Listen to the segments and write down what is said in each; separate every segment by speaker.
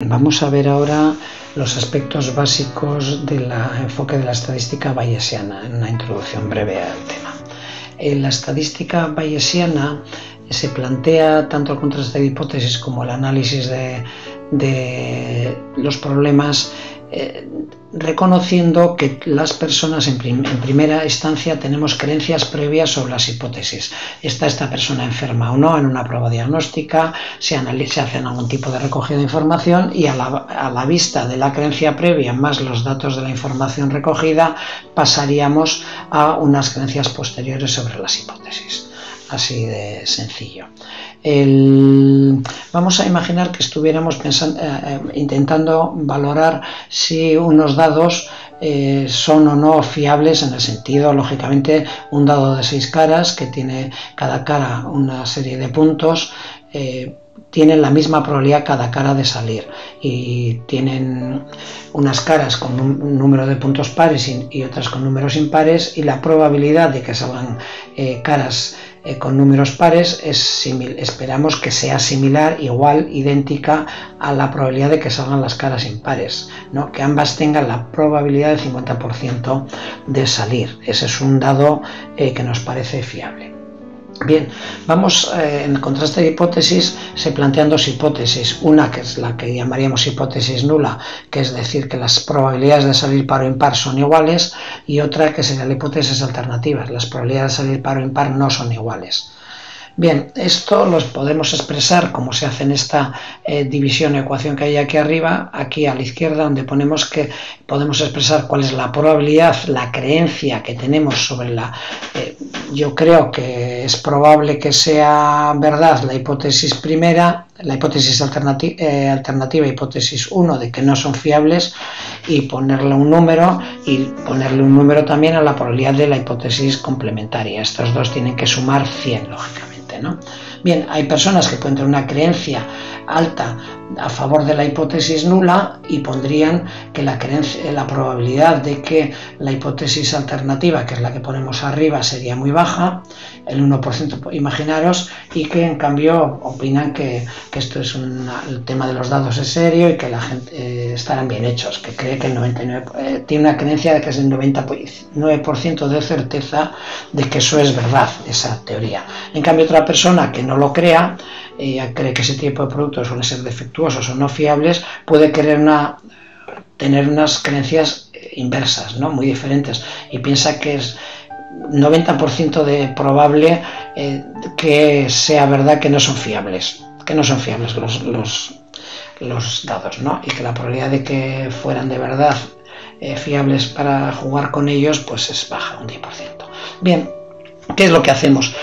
Speaker 1: Vamos a ver ahora los aspectos básicos del enfoque de la estadística bayesiana, en una introducción breve al tema. En la estadística bayesiana se plantea tanto el contraste de hipótesis como el análisis de los problemas, reconociendo que las personas en primera instancia tenemos creencias previas sobre las hipótesis. ¿Está esta persona enferma o no? En una prueba diagnóstica se hacen algún tipo de recogida de información y a la vista de la creencia previa más los datos de la información recogida pasaríamos a unas creencias posteriores sobre las hipótesis. Así de sencillo. Vamos a imaginar que estuviéramos intentando valorar si unos dados son o no fiables, en el sentido, lógicamente, un dado de 6 caras que tiene cada cara una serie de puntos, tienen la misma probabilidad cada cara de salir y tienen unas caras con un número de puntos pares y otras con números impares, y la probabilidad de que salgan caras con números pares esperamos que sea similar, igual, idéntica a la probabilidad de que salgan las caras impares, ¿no? Que ambas tengan la probabilidad del 50% de salir. Ese es un dado que nos parece fiable. Bien, vamos en el contraste de hipótesis se plantean dos hipótesis, una que es la que llamaríamos hipótesis nula, que es decir que las probabilidades de salir par o impar son iguales, y otra que sería la hipótesis alternativa, las probabilidades de salir par o impar no son iguales. Bien, esto los podemos expresar como se hace en esta división o ecuación que hay aquí arriba, aquí a la izquierda, donde ponemos que podemos expresar cuál es la probabilidad, la creencia que tenemos sobre yo creo que es probable que sea verdad la hipótesis primera, la hipótesis alternativa, hipótesis 1, de que no son fiables, y ponerle un número, también a la probabilidad de la hipótesis complementaria. Estos dos tienen que sumar 100, lógicamente, ¿no? Bien, hay personas que pueden tener una creencia alta a favor de la hipótesis nula y pondrían que la probabilidad de que la hipótesis alternativa, que es la que ponemos arriba, sería muy baja, el 1%, imaginaros, y que en cambio opinan que esto es el tema de los dados es serio y que la gente estarán bien hechos, que cree que el 99% tiene una creencia de que es el 99% de certeza de que eso es verdad, esa teoría. En cambio, otra persona que no lo crea, cree que ese tipo de productos suelen ser defectuosos o no fiables, puede tener unas creencias inversas, ¿no? Muy diferentes, y piensa que es 90% de probable que sea verdad que no son fiables, los dados, ¿no? Y que la probabilidad de que fueran de verdad fiables para jugar con ellos pues es baja, un 10%. Bien, ¿qué es lo que hacemos?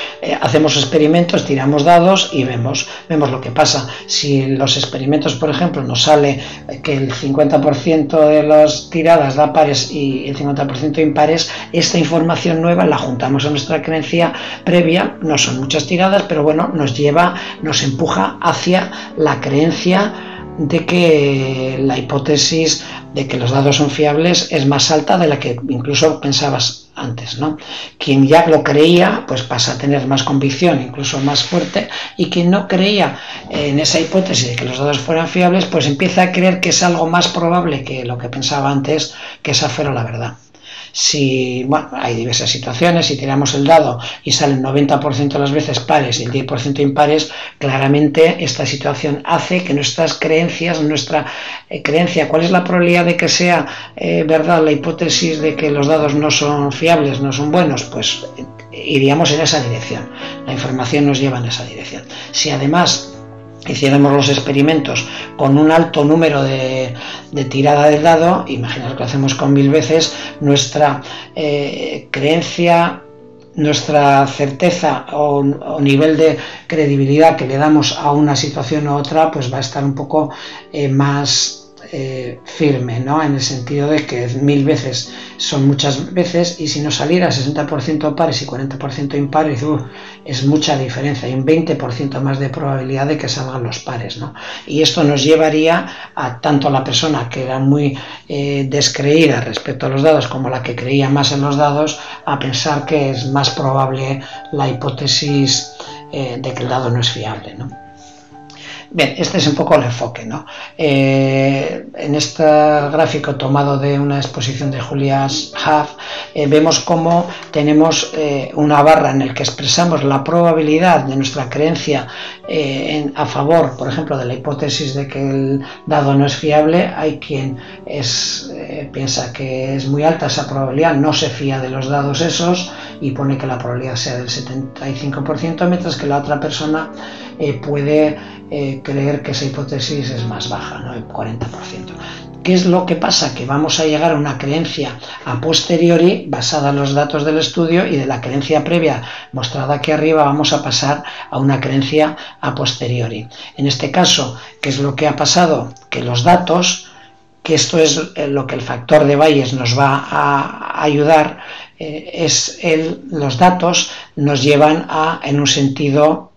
Speaker 1: Hacemos experimentos, tiramos dados y vemos lo que pasa. Si los experimentos, por ejemplo, nos sale que el 50% de las tiradas da pares y el 50% impares, esta información nueva la juntamos a nuestra creencia previa. No son muchas tiradas, pero bueno, nos empuja hacia la creencia de que la hipótesis de que los dados son fiables es más alta de la que incluso pensabas antes, ¿no? Quien ya lo creía pues pasa a tener más convicción, incluso más fuerte, y quien no creía en esa hipótesis de que los dados fueran fiables pues empieza a creer que es algo más probable que lo que pensaba antes, que esa fuera la verdad. Hay diversas situaciones. Si tiramos el dado y salen 90% de las veces pares y el 10% impares, claramente esta situación hace que nuestra creencia, ¿cuál es la probabilidad de que sea verdad la hipótesis de que los dados no son fiables, no son buenos? Pues iríamos en esa dirección, la información nos lleva en esa dirección. Si además hiciéramos los experimentos con un alto número de tirada del dado, imaginad que lo hacemos con 1000 veces, nuestra creencia, nuestra certeza o nivel de credibilidad que le damos a una situación u otra pues va a estar un poco más firme, ¿no? En el sentido de que 1000 veces son muchas veces, y si nos saliera 60% pares y 40% impares, es mucha diferencia, hay un 20% más de probabilidad de que salgan los pares, ¿no? Y esto nos llevaría a tanto a la persona que era muy descreída respecto a los dados como la que creía más en los dados a pensar que es más probable la hipótesis de que el dado no es fiable, ¿no? Bien, este es un poco el enfoque, ¿no? En este gráfico tomado de una exposición de Julia Huff, vemos cómo tenemos una barra en la que expresamos la probabilidad de nuestra creencia a favor, por ejemplo, de la hipótesis de que el dado no es fiable. Hay quien piensa que es muy alta esa probabilidad, no se fía de los dados esos y pone que la probabilidad sea del 75%, mientras que la otra persona puede creer que esa hipótesis es más baja, ¿no? El 40%. ¿Qué es lo que pasa? Que vamos a llegar a una creencia a posteriori basada en los datos del estudio, y de la creencia previa mostrada aquí arriba vamos a pasar a una creencia a posteriori. En este caso, ¿qué es lo que ha pasado? Que los datos, que esto es lo que el factor de Bayes nos va a ayudar, los datos nos llevan en un sentido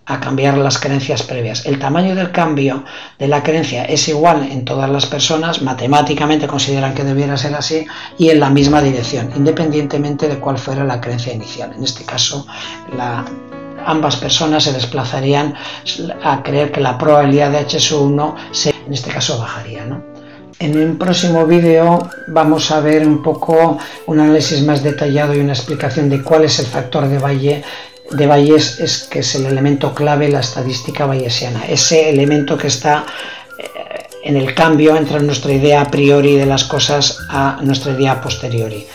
Speaker 1: a cambiar las creencias previas. El tamaño del cambio de la creencia es igual en todas las personas, matemáticamente consideran que debiera ser así, y en la misma dirección, independientemente de cuál fuera la creencia inicial. En este caso, ambas personas se desplazarían a creer que la probabilidad de H1 en este caso bajaría, ¿no? En un próximo vídeo vamos a ver un poco un análisis más detallado y una explicación de cuál es el factor de Bayes, que es el elemento clave en la estadística bayesiana, ese elemento que está en el cambio entre nuestra idea a priori de las cosas a nuestra idea a posteriori.